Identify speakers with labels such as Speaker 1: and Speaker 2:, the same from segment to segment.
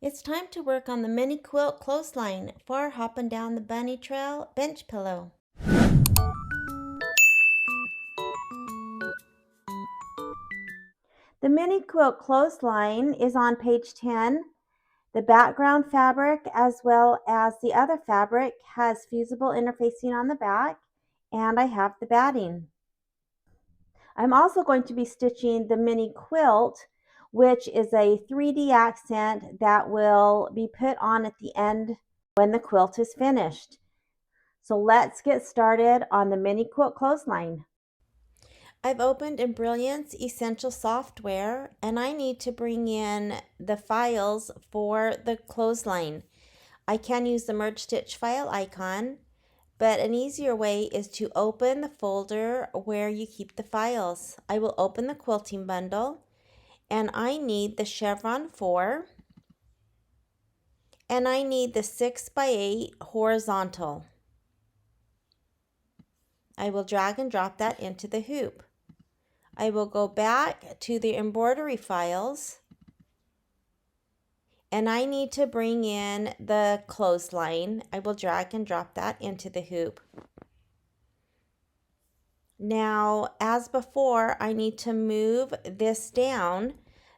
Speaker 1: It's time to work on the mini quilt clothesline for Hoppin' Down the Bunny Trail bench pillow. The mini quilt clothesline is on page 10. The background fabric as well as the other fabric has fusible interfacing on the back, and I have the batting. I'm also going to be stitching the mini quilt, which is a 3D accent that will be put on at the end when the quilt is finished. So let's get started on the mini quilt clothesline. I've opened Embellishment's Essential software and I need to bring in the files for the clothesline. I can use the merge stitch file icon, but an easier way is to open the folder where you keep the files. I will open the quilting bundle and I need the chevron 4 and I need the 6x8 horizontal. I will drag and drop that into the hoop. I will go back to the embroidery files and I need to bring in the clothesline. I will drag and drop that into the hoop. Now, as before, I need to move this down.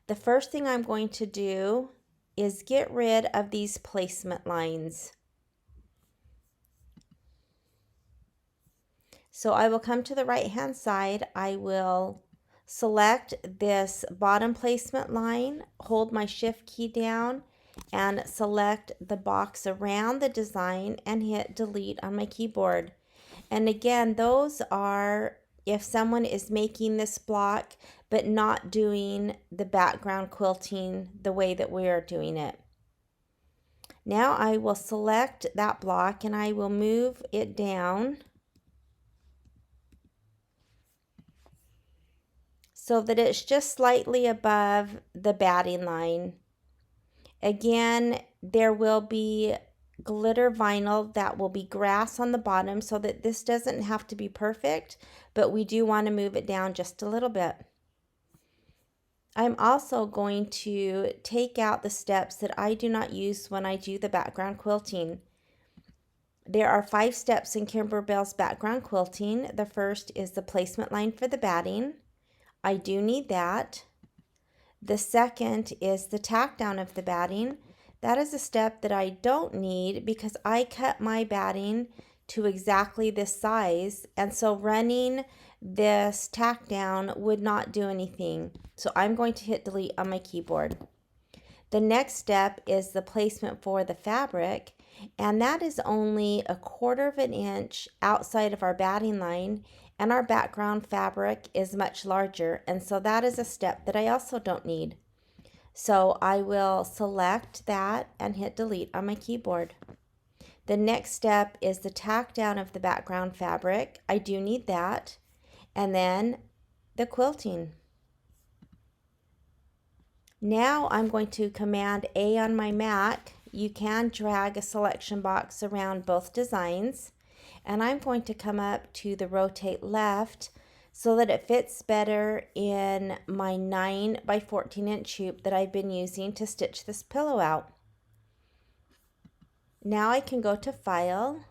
Speaker 1: The first thing I'm going to do is get rid of these placement lines. So I will come to the right hand side. I will select this bottom placement line, hold my shift key down and select the box around the design and hit delete on my keyboard. And again, those are if someone is making this block but not doing the background quilting the way that we are doing it. Now I will select that block and I will move it down so that it's just slightly above the batting line. Again, there will be glitter vinyl that will be grass on the bottom so that this doesn't have to be perfect, but we do want to move it down just a little bit. I'm also going to take out the steps that I do not use when I do the background quilting. There are 5 steps in Kimberbell's background quilting. The first is the placement line for the batting. I do need that. The second is the tack down of the batting. That is a step that I don't need because I cut my batting to exactly this size, and so running this tack down would not do anything. So I'm going to hit delete on my keyboard. The next step is the placement for the fabric, and that is only 1/4 of an inch outside of our batting line, and our background fabric is much larger, and so that is a step that I also don't need. So I will select that and hit delete on my keyboard. The next step is the tack down of the background fabric. I do need that. And then the quilting. Now I'm going to Command A on my Mac. You can drag a selection box around both designs. And I'm going to come up to the rotate left so that it fits better in my 9x14 inch hoop that I've been using to stitch this pillow out. Now I can go to File,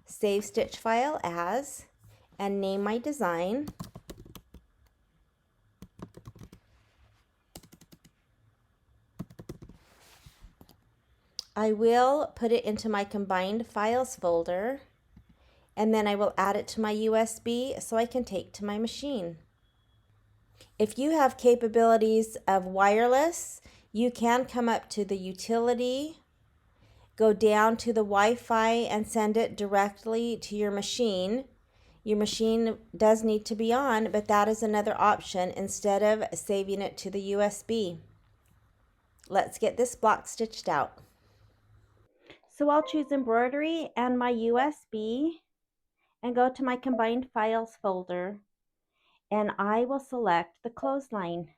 Speaker 1: Save Stitch File As, and name my design. I will put it into my combined files folder, and then I will add it to my USB so I can take to my machine. If you have capabilities of wireless, you can come up to the utility, go down to the Wi-Fi and send it directly to your machine. Your machine does need to be on, but that is another option instead of saving it to the USB. Let's get this block stitched out. So I'll choose embroidery and my USB and go to my combined files folder, and I will select the clothesline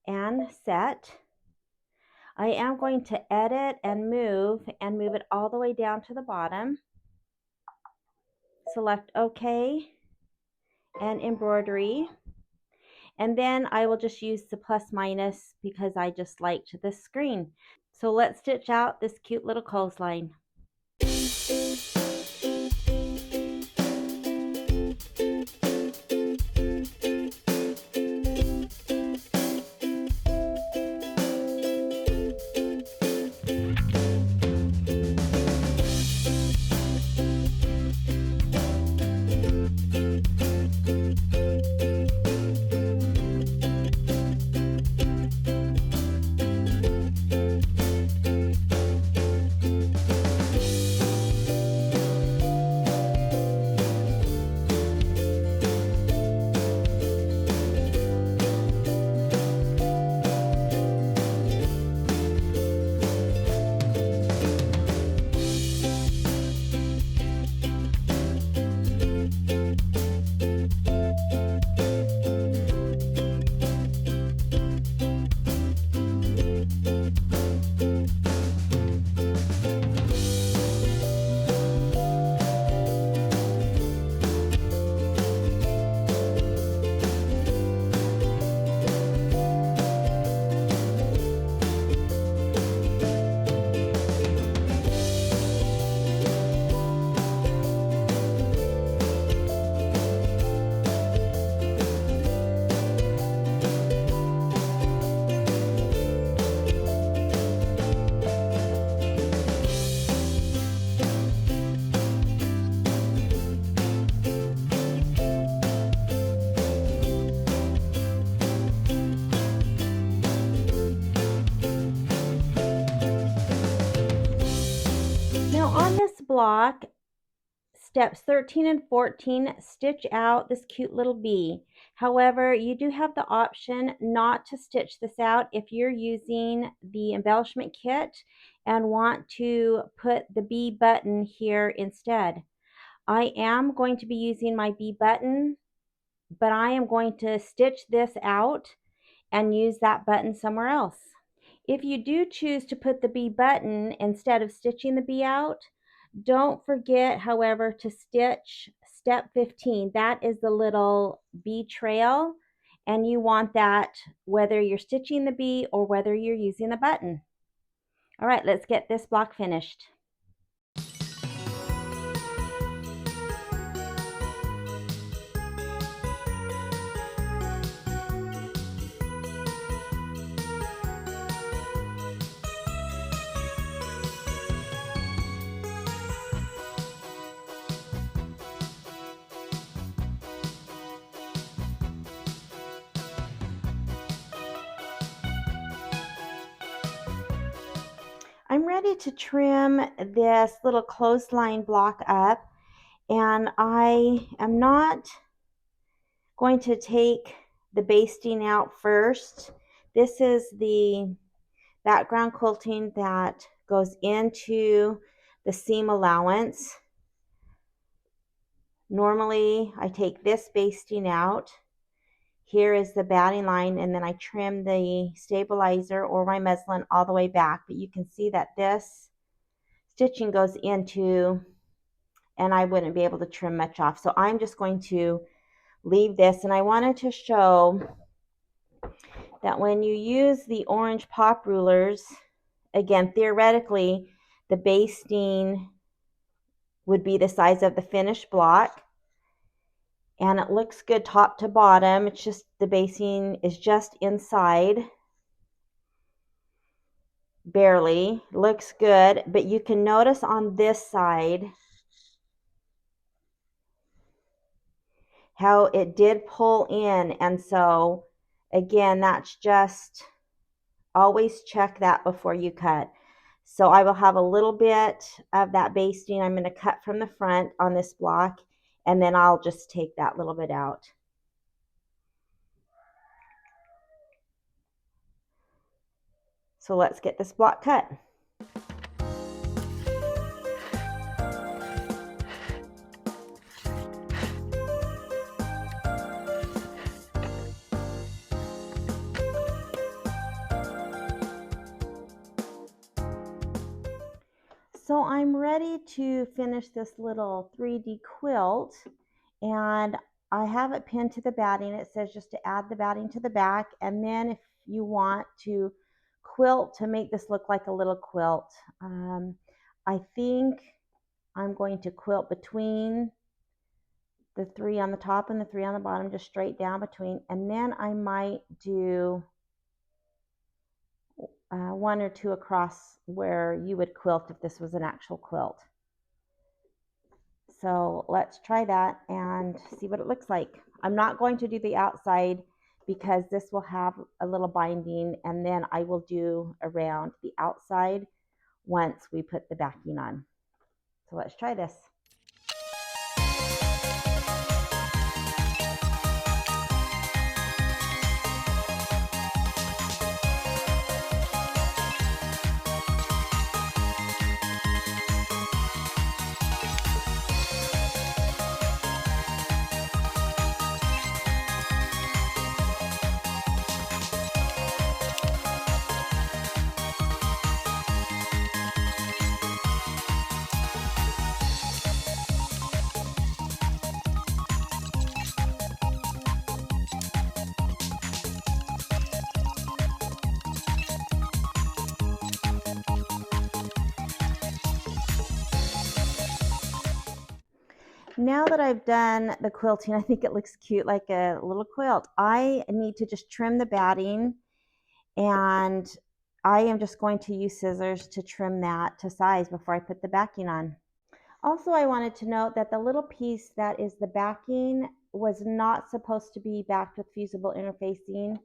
Speaker 1: and set. I am going to edit and move it all the way down to the bottom. Select OK and embroidery. And then I will just use the plus minus because I just liked this screen. So let's stitch out this cute little clothesline. Now on this block, steps 13 and 14, stitch out this cute little bee. However, you do have the option not to stitch this out if you're using the embellishment kit and want to put the bee button here instead. I am going to be using my bee button, but I am going to stitch this out and use that button somewhere else. If you do choose to put the bee button instead of stitching the bee out, don't forget, however, to stitch step 15. That is the little bee trail, and you want that whether you're stitching the bee or whether you're using the button. All right, let's get this block finished. I'm ready to trim this little clothesline block up, and I am not going to take the basting out first. This is the background quilting that goes into the seam allowance. Normally I take this basting out. Here is the batting line, and then I trim the stabilizer or my muslin all the way back, but you can see that this stitching goes into, and I wouldn't be able to trim much off. So I'm just going to leave this, and I wanted to show that when you use the orange pop rulers, again, theoretically, the basting would be the size of the finished block, and it looks good top to bottom. It's just the basting is just inside, barely. Looks good, but you can notice on this side how it did pull in, and so again, that's just, always check that before you cut. So I will have a little bit of that basting I'm going to cut from the front on this block, and then I'll just take that little bit out. So let's get this block cut. So I'm ready to finish this little 3D quilt, and I have it pinned to the batting. It says just to add the batting to the back, and then if you want to quilt to make this look like a little quilt, I think I'm going to quilt between the 3 on the top and the 3 on the bottom, just straight down between, and then I might do 1 or 2 across where you would quilt if this was an actual quilt. So let's try that and see what it looks like. I'm not going to do the outside because this will have a little binding, and then I will do around the outside once we put the backing on. So let's try this. Now that I've done the quilting, I think it looks cute, like a little quilt. I need to just trim the batting, and I am just going to use scissors to trim that to size before I put the backing on. Also, I wanted to note that the little piece that is the backing was not supposed to be backed with fusible interfacing.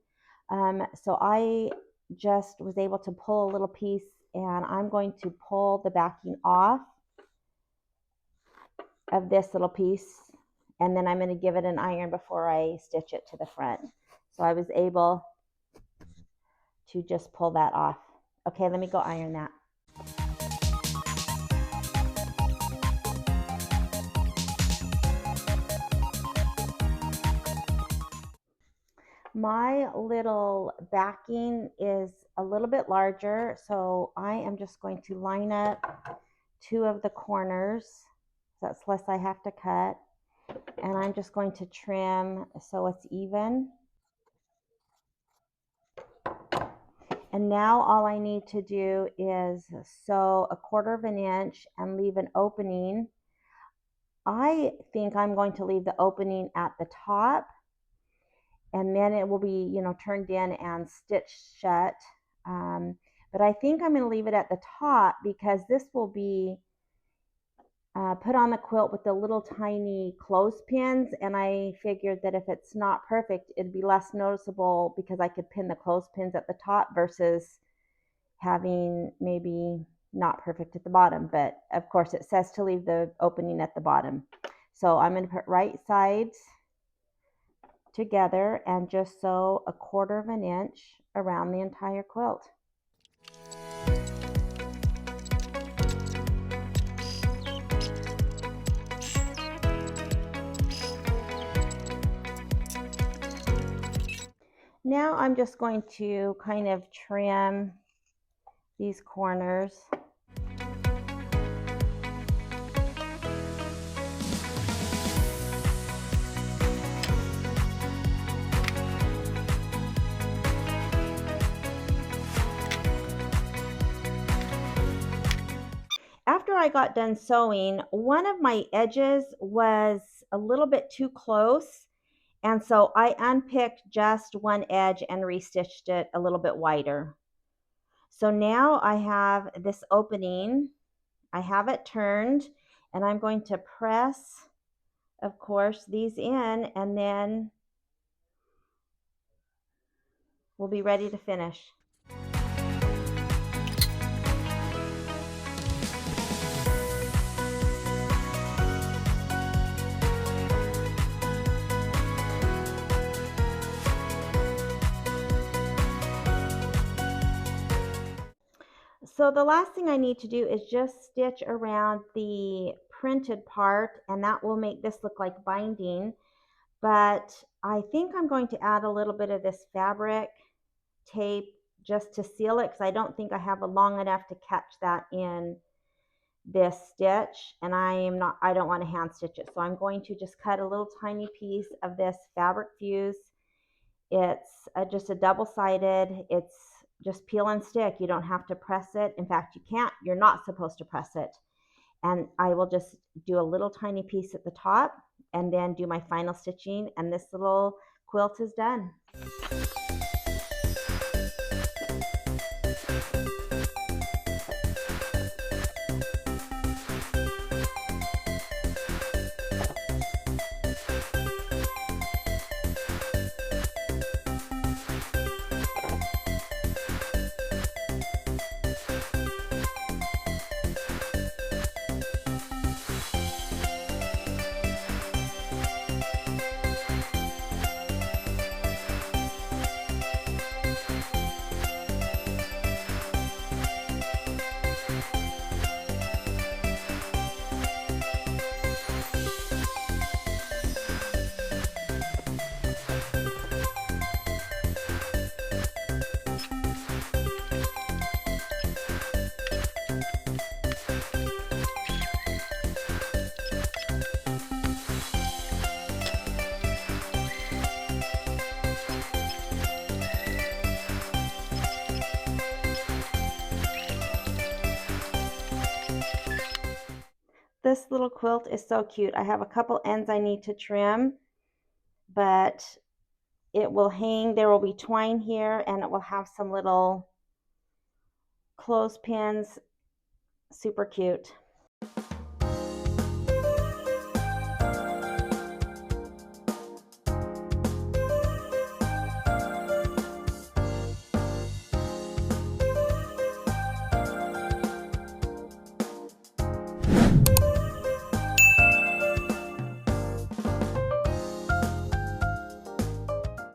Speaker 1: So I just was able to pull a little piece, and I'm going to pull the backing off of this little piece, and then I'm going to give it an iron before I stitch it to the front. So I was able to just pull that off. Okay, let me go iron that. My little backing is a little bit larger, so I am just going to line up 2 of the corners. That's less I have to cut. And I'm just going to trim so it's even. And now all I need to do is sew 1/4 of an inch and leave an opening. I think I'm going to leave the opening at the top, and then it will be, turned in and stitched shut. But I think I'm going to leave it at the top because this will be put on the quilt with the little tiny clothespins, and I figured that if it's not perfect, it'd be less noticeable because I could pin the clothespins at the top versus having maybe not perfect at the bottom. But of course it says to leave the opening at the bottom. So I'm going to put right sides together and just sew 1/4 of an inch around the entire quilt. Now I'm just going to kind of trim these corners. After I got done sewing, one of my edges was a little bit too close, and so I unpicked just one edge and restitched it a little bit wider. So now I have this opening. I have it turned, and I'm going to press, of course, these in, and then we'll be ready to finish. So the last thing I need to do is just stitch around the printed part, and that will make this look like binding. But I think I'm going to add a little bit of this fabric tape just to seal it, because I don't think I have a long enough to catch that in this stitch, and I don't want to hand stitch it. So I'm going to just cut a little tiny piece of this fabric fuse. It's just a double-sided. It's just peel and stick. You don't have to press it. In fact, you're not supposed to press it. And I will just do a little tiny piece at the top and then do my final stitching, and this little quilt is done. This little quilt is so cute. I have a couple ends I need to trim, but it will hang. There will be twine here, and it will have some little clothespins. Super cute.